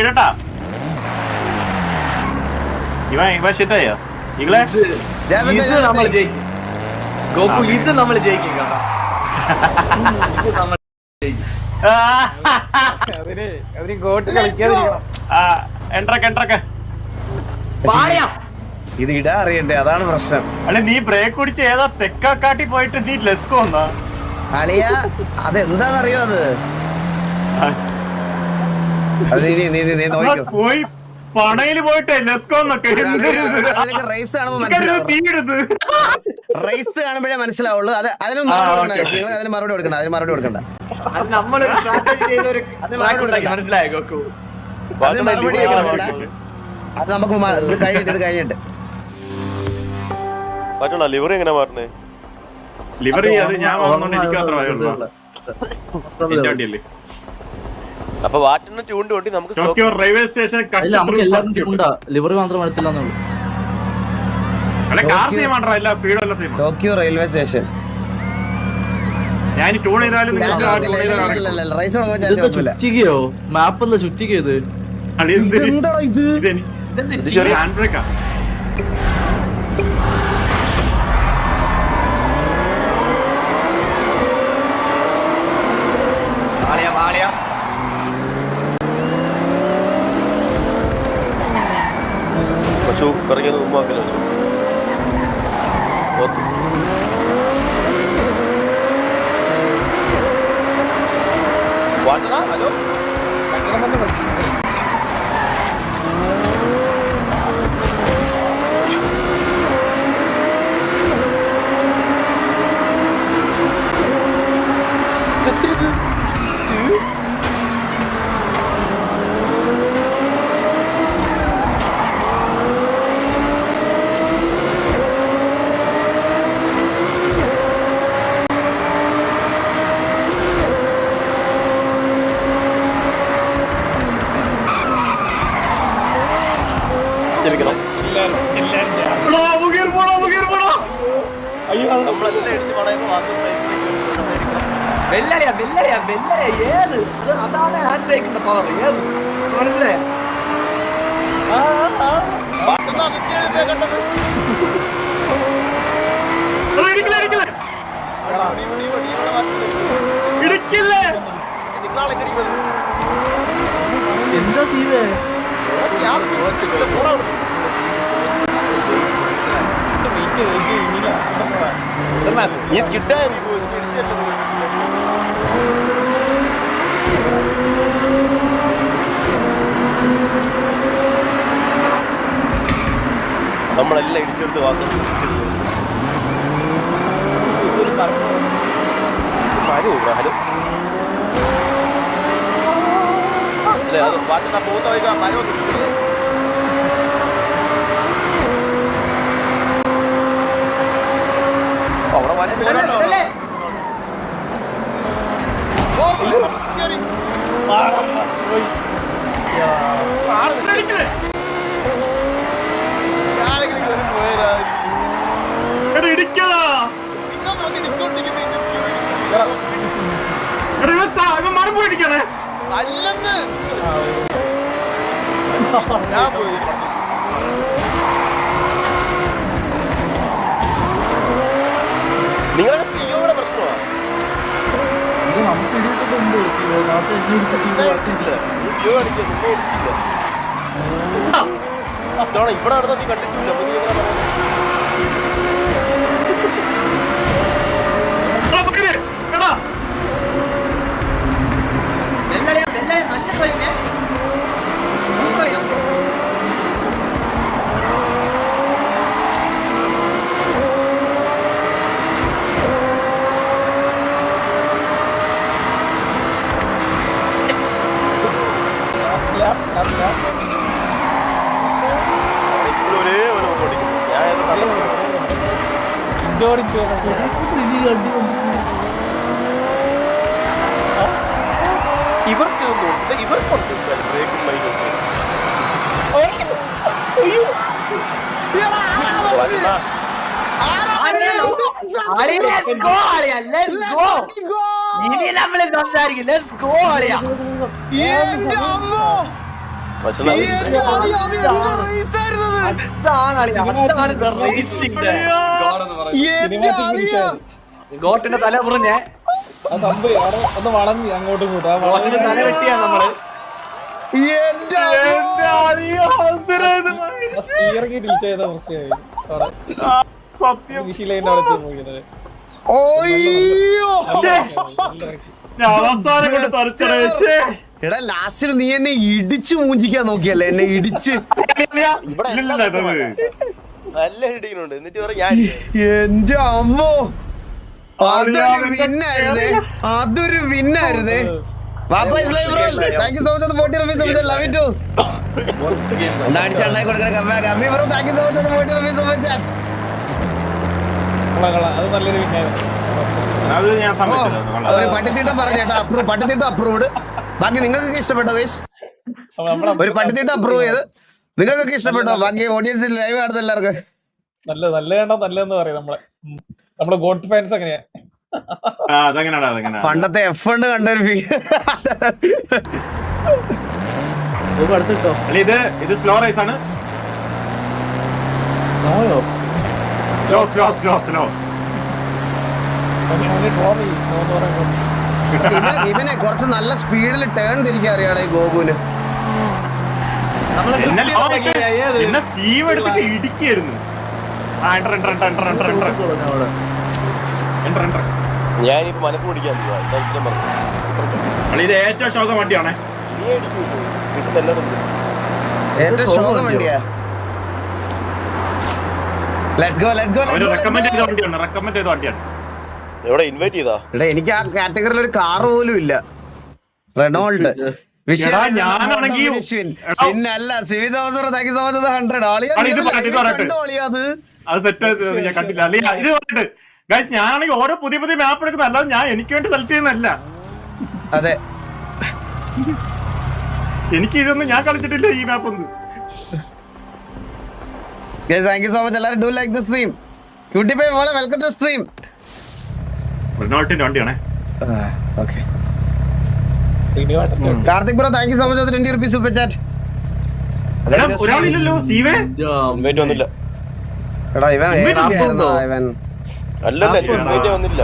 ഇടട്ടാ ഇവ ശരിയായോ ഇങ്ങളെ ഇത് നമ്മൾ ജയിക്കും ഗോകു, ഇത് നമ്മൾ ജയിക്കും കേട്ടോ. ഇത് ഇടാ അറിയണ്ടേ, അതാണ് പ്രശ്നം. അല്ലെ നീ ബ്രേക്ക് കുടിച്ച് ഏതാ തെക്കാട്ടി പോയിട്ട് നീ ലെസ്കോ വന്നാ അളിയ അതെന്താന്നറിയോ അത് പോയി പണയില് പോയിട്ടേ ലെസ്കോ റേസ് കാണുമ്പോഴേ മനസ്സിലാവുള്ളൂ. അതിന് മറുപടി കൊടുക്കണ്ട. മനസ്സിലായോ ഗോകു? അതിന് മറുപടി കൊടുക്കണ്ട. അത് നമുക്ക് കഴിഞ്ഞിട്ട് ലിവറി എങ്ങനെ മാറുന്നേ? ലിവറി അത് ഞാൻ എനിക്ക് മാത്രമേ അപ്പൊ വാറ്റിന് ട്യൂണ്ട് കൊണ്ടി നമുക്ക് ടോക്കിയോ റെയിൽവേ സ്റ്റേഷൻ ലിവറി മാത്രം ടോക്കിയോ റെയിൽവേ സ്റ്റേഷൻ ഞാൻ ട്യൂൺ ചെയ്താലും ചുറ്റിക്കയോ മാപ്പ് എന്താ ചുറ്റിക്കത്? ഹാൻഡ് ബ്രേക്കാ. പറയുന്നത് ഉമ്മാക്കല്ലോ വാട്ടനാ. ഹലോ അതാണ് ഹാൻഡ് ബ്രേക്കിന്റെ പവർ. ഏത് മനസ്സിലായോ? എന്താ തീവേ നീ സ്കിഡായ നമ്മളെല്ലാം ഇടിച്ചെടുത്ത് വാസം ഹലോ അല്ലേ അത് വാറ്റുന്ന പോകുന്ന വഴിക്ക് മരം അവിടെ വനം പോരാട്ടോ. മരം പോയിടിക്കണേ അല്ലെന്ന് ഞാൻ പോയി. നിങ്ങളൊക്കെ പിയോടെ പ്രശ്നമാണ്. ഇവിടെ നടന്ന നീ കണ്ടിട്ടില്ല. ഒരേ ഒരു ഓടിക്കുന്നു. ഇവർക്ക് ഇവർക്കുണ്ട് ബ്രേക്കും ബൈക്കും. ഇനി നമ്മള് സംസാരിക്കും. പക്ഷേ എന്റെ ആളി, അത് എന്ത് race ആയിരുന്നു അത്? അതാണ് അളി, അതാണ് the racing ന്റെ god എന്ന് പറയുന്നത്. എന്റെ ആളിയാ. ഗോട്ടിന്റെ തല മുറിഞ്ഞേ, ഒന്ന് വളഞ്ഞ് അങ്ങോട്ടും ഇങ്ങോട്ടും ആ ഗോട്ടിന്റെ തല വെട്ടിയാ നമ്മള്. എന്റെ ആളി. എന്റെ അളിയോ, എന്തിനാ ഇത് മനുഷ്യ? സ്റ്റിയറിംഗ് ടിൽറ്റ് ചെയ്ത കുറച്ചായി അവിടെ സത്യം. വിഷിലൈൻ്റെ അവിടെ പോയിരുന്നത്. ഓയ്യോ. ഞാൻ അവസാനം കൊണ്ട് തരച്ചടേ. ശ്ശേ. എടാ ലാസ്റ്റിൽ നീ എന്നെ ഇടിച്ചു മൂഞ്ചിക്കാൻ നോക്കിയല്ലേ, എന്നെ ഇടിച്ച്. ഇവിടെ ഇല്ലില്ല, ഇത് നല്ല ഇടിക്കുന്നുണ്ട്. എന്നിട്ട് പറയാം ഞാൻ എന്റെ അമ്മോ, അതൊരു വിന്നായിരുന്നേ, അതൊരു വിന്നായിരുന്നേ. വാപ്പാ Islam bro, thank you so much 40 rupees so much, love you too. അണ്ണായി കൊടുക്കണ കമ്മി bro, thank you so much 40 rupees so much. അത് നല്ലൊരു വിന്നായിരുന്നു. അത് ഞാൻ സമ്മതിച്ചല്ലോ. ഒരു പട്ടിത്തീട്ടം പറഞ്ഞേട്ടാ, പട്ടിത്തീട്ടം അപ്രൂവ്ഡ്. ബാക്കി നിങ്ങൾക്കൊക്കെ ഇഷ്ടപ്പെട്ടോ ഗൈസ്? ഒരു പട്ടിത്തീട്ടം അപ്രൂവ് ചെയ്ത് നിങ്ങൾക്കൊക്കെ ഇഷ്ടപ്പെട്ടോ? ബാക്കി ഓഡിയൻസിൽ ലൈവ് കാണുന്ന എല്ലാവർക്കും നല്ല കണ്ടാ നല്ലതെന്ന് പറയും നമ്മളെ ഗോട്ട് ഫാൻസ് അങ്ങനെയാ. അതെങ്ങനെയാ അതെങ്ങനെയാ പണ്ടത്തെ F1 കണ്ടൊരു അടുത്തിട്ടോ അല്ല, ഇത് സ്ലോ റൈസ് ആണ്. നോയോ സ്ലോ സ്ലോ സ്ലോ സ്ലോ. ഇവനെ കുറച്ച് നല്ല സ്പീഡിൽ ടേൺ തിരിക്കാൻ അറിയാടെ ഈ ഗോകുന്. നമ്മളെ എന്നെ സ്റ്റീവ് എടുത്തിട്ട് ഇടിക്കായിരുന്നു. ഞാനിപ്പോ മനപ്പ് പിടിക്കാൻ പോവാ. എന്തായാലും പറഞ്ഞു ഇത് ഏറ്റവും ഷോക വണ്ടിയാണേ. ഇനി അടിക്കൂല്ലോ, കിട്ടുന്നല്ലതും ഏറ്റവും ശോകം വണ്ടിയാ. ലെറ്റ്സ് ഗോ ലെറ്റ്സ് ഗോ അവര് റെക്കമെൻഡ് ചെയ്ത ലെറ്റ്സ് ഗോ. വണ്ടിയാണ്, റെക്കമെൻഡ് ചെയ്ത വണ്ടിയാണ്. എവിടെ ഇൻവൈറ്റ് ചെയ്താ? എടാ എനിക്ക് ആ കാറ്റഗറിയിൽ ഒരു കാർ പോലും ഇല്ല. റെനോൾഡ് എടാ, ഞാനാണെങ്കി പിന്നല്ല civil officer thank you so much 100. അത് സെറ്റ് ഞാൻ കണ്ടില്ല. അല്ലെങ്കിൽ ഇത് പറഞ്ഞിട്ട് ഗൈസ്, ഞാനാണെങ്കിൽ ഓരോ പുതിയ പുതിയ മാപ്പ് എടുക്കുന്നത്, അല്ലാതെ ഞാൻ എനിക്ക് വേണ്ടി സെലക്ട് ചെയ്യുന്നതല്ല. അതെ, എനിക്ക് ഇതൊന്നും ഞാൻ കളിച്ചിട്ടില്ല ഈ മാപ്പ് ഒന്നും. Thank you so much. എല്ലാവരും do like the stream. Cutie pie മോളെ വെൽക്കം ടു സ്ട്രീം. റിനോൾട്ടിന്റെ വണ്ടിയാണേ. Okay, Karthik bro thank you so much 20 rupees super chat. ഒരാളില്ലല്ലോ സീവേ. ഇൻവൈറ്റ് വന്നില്ല. എടാ ഇവൻ ഏതൊക്കെയായിരുന്നു ഇവൻ? അല്ലല്ല, ഇൻവൈറ്റ് വന്നില്ല.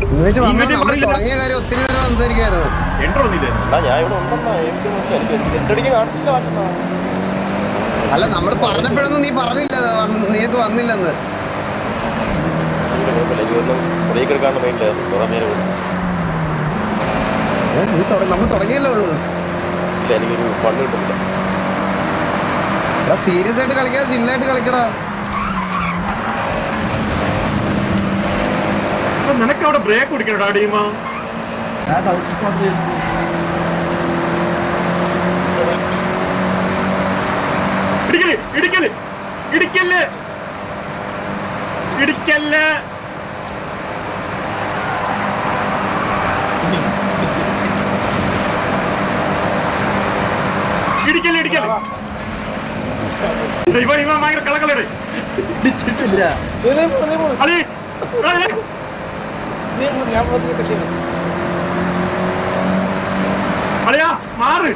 ഇവന് വന്ന് നമ്മൾ തുടങ്ങിയ കാര്യം ഒത്തിരി നേരം സംസാരിക്കായിരുന്നു. എൻട്രോ ഒന്നില്ലേ? എന്നാ ഞാൻ ഇവിടെ ഉണ്ടെന്നാ എനിക്ക് എന്തടിക്ക് കാണിച്ചില്ല. മാറ്റുന്ന അല്ല നമ്മൾ പറഞ്ഞപ്പോഴൊന്നും നീ പറഞ്ഞില്ല നീക്ക് വന്നില്ലെന്ന്. ബ്രേക്ക് എടുക്കാണ്ട് മെയിനില്ല കുറെ നേരം നമ്മൾ തുടങ്ങിയല്ലേ ഉള്ളൂ. ഇല്ല, എനിക്കൊരു ഫണ്ട് കിട്ടുന്നില്ല. എടാ സീരിയസ് ആയിട്ട് കളിക്കാതെ ചില്ലായിട്ട് കളിക്കടാ. നിനക്ക് അവിടെ ബ്രേക്ക് കുടിക്കണോ ടീമാ? ഇടിക്കല് ഇടിക്കല് ഇടിക്കല്ലേ ഇടിക്കല്ലേ. ഇടിക്കല് ഇടിക്കല്. ഇവ ഭയങ്കര കളകളെ. ഇടിച്ചിട്ടില്ല. അളി ഞാൻ പറഞ്ഞിട്ടില്ല. അളിയാ മാറ്.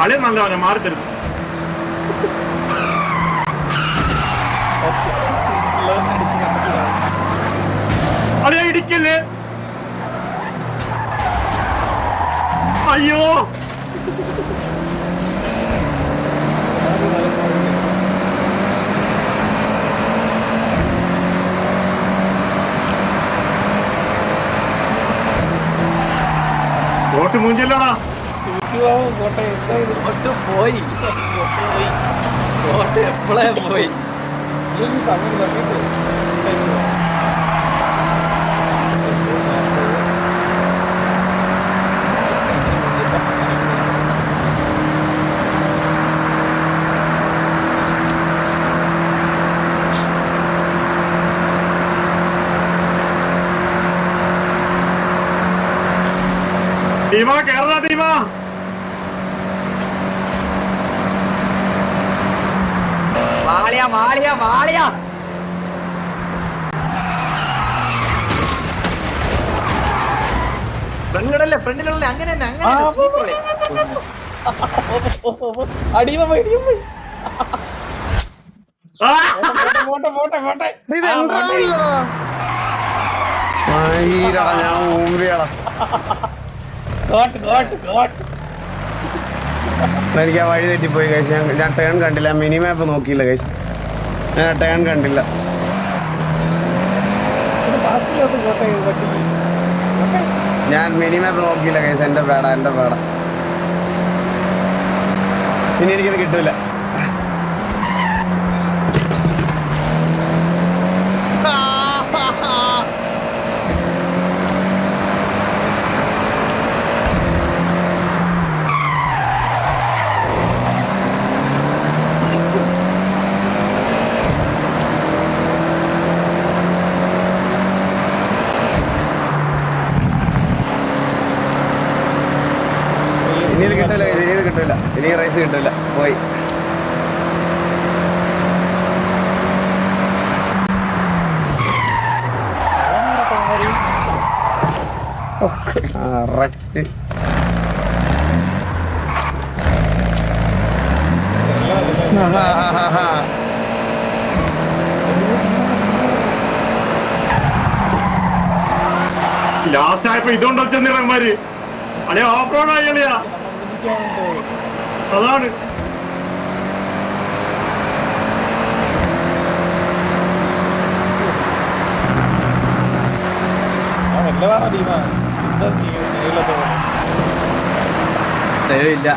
അളിയ നല്ലവനെ മാറി തരുന്നു. അളിയ ഇടിക്കല്ലേ. അയ്യോ കോട്ട് മൂഞ്ചല്ലോടാ. കോട്ടയം ഗോട്ട് പോയി, ഗോട്ട് എപ്പോഴേ പോയി. ടീമാ കേരള ടീമാ. വാളിയ വാളിയ വാളിയ. ഫ്രണ്ടിലല്ലേ ഫ്രണ്ടിലല്ലേ, അങ്ങനെ തന്നെ അങ്ങനെ തന്നെ. സൂപ്പർ. അടിയുമ്പോ പോയി, അടിയുമ്പോ പോയി. ആ, പോട്ടെ, പോട്ടെ, പോട്ടെ. ഇത് എന്താണല്ലടാ മയിലടാ ഞാൻ ഊമ്പിയടാ ഗോട്ട്, ഗോട്ട്, ഗോട്ട്. എനിക്ക് ആ വഴി തെറ്റിപ്പോയി കഴിച്ച് ഞാൻ ടേൺ കണ്ടില്ല മിനി മാപ്പ് നോക്കിയില്ല കഴിച്ച് ഞാൻ ടേൺ കണ്ടില്ല ഇത് ബാക്കിലോട്ട് ഗോട്ടെ, പറ്റി. ഞാൻ മിനി മാപ്പ് നോക്കിയില്ല കഴിച്ച് എന്റെ പേട ഇനി എനിക്കിത് കിട്ടൂല ഇനി ഇത് കിട്ടില്ല ഇനി റൈസ് കിട്ടില്ല പോയി കറക്റ്റ് ലാസ്റ്റ് ആയപ്പോ ഇതുകൊണ്ടോ ചെന്നിറങ്ങന്മാര് അളിയ ഓഫ് റോഡ് ആയി അളിയാ അതാണ് വല്ലതാണ് ടീമാ. എന്താ നീളത്തെ പോലെ. ദയവില്ല.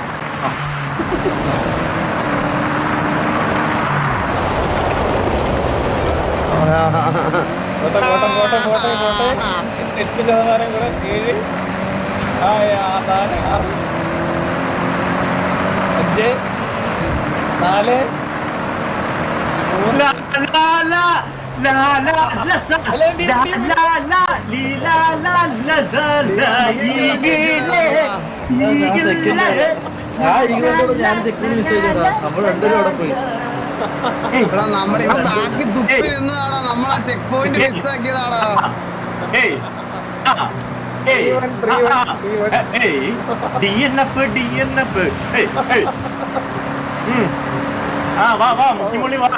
പോട്ടെ, പോട്ടെ, പോട്ടെ, പോട്ടെ, പോട്ടെ. 8% കൂടെ 7 4 6 5 4 ലാ, ലാ, ലാ, ലാ, ലാ, ലസ, ലാ, ലാ, ലാ, ലീ, ലാ, ലാ, ലസ, ലാ, ഈഗിളേ, ഈഗിളേ. ഞാൻ ചെക്കിന് മിസ് ചെയ്തതാ. നമ്മൾ രണ്ടുപേരും അവിടെ പോയി. നമ്മളിപ്പോ ബാക്കി തുപ്പി നിന്നതാടാ നമ്മളാ ചെക്ക് പോയിന്റ് മിസ്സാക്കിയതാടാ ഏയ്, ആ, ഏയ്, ഏയ്, DNF, DNF. ഏയ്, ഏയ്. വാ മുക്കിമൊളി വാ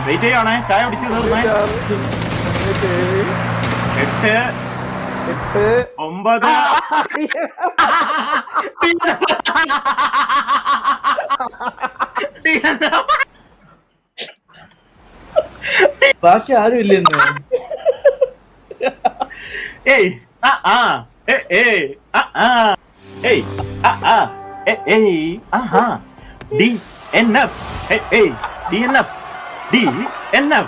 വെയിറ്റ് ചെയ്യണേ ചായ പിടിച്ച് തീർന്നേ 8 9 ബാക്കി ആരും ഇല്ലെന്ന്. ഏയ് ഏയ് ഏയ് ഏയ് ആഹാ DNF ഏയ് DNF DNF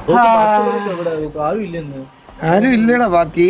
ബാക്കി ആരും ഇല്ലെന്ന്. ആരും ഇല്ലടാ ബാക്കി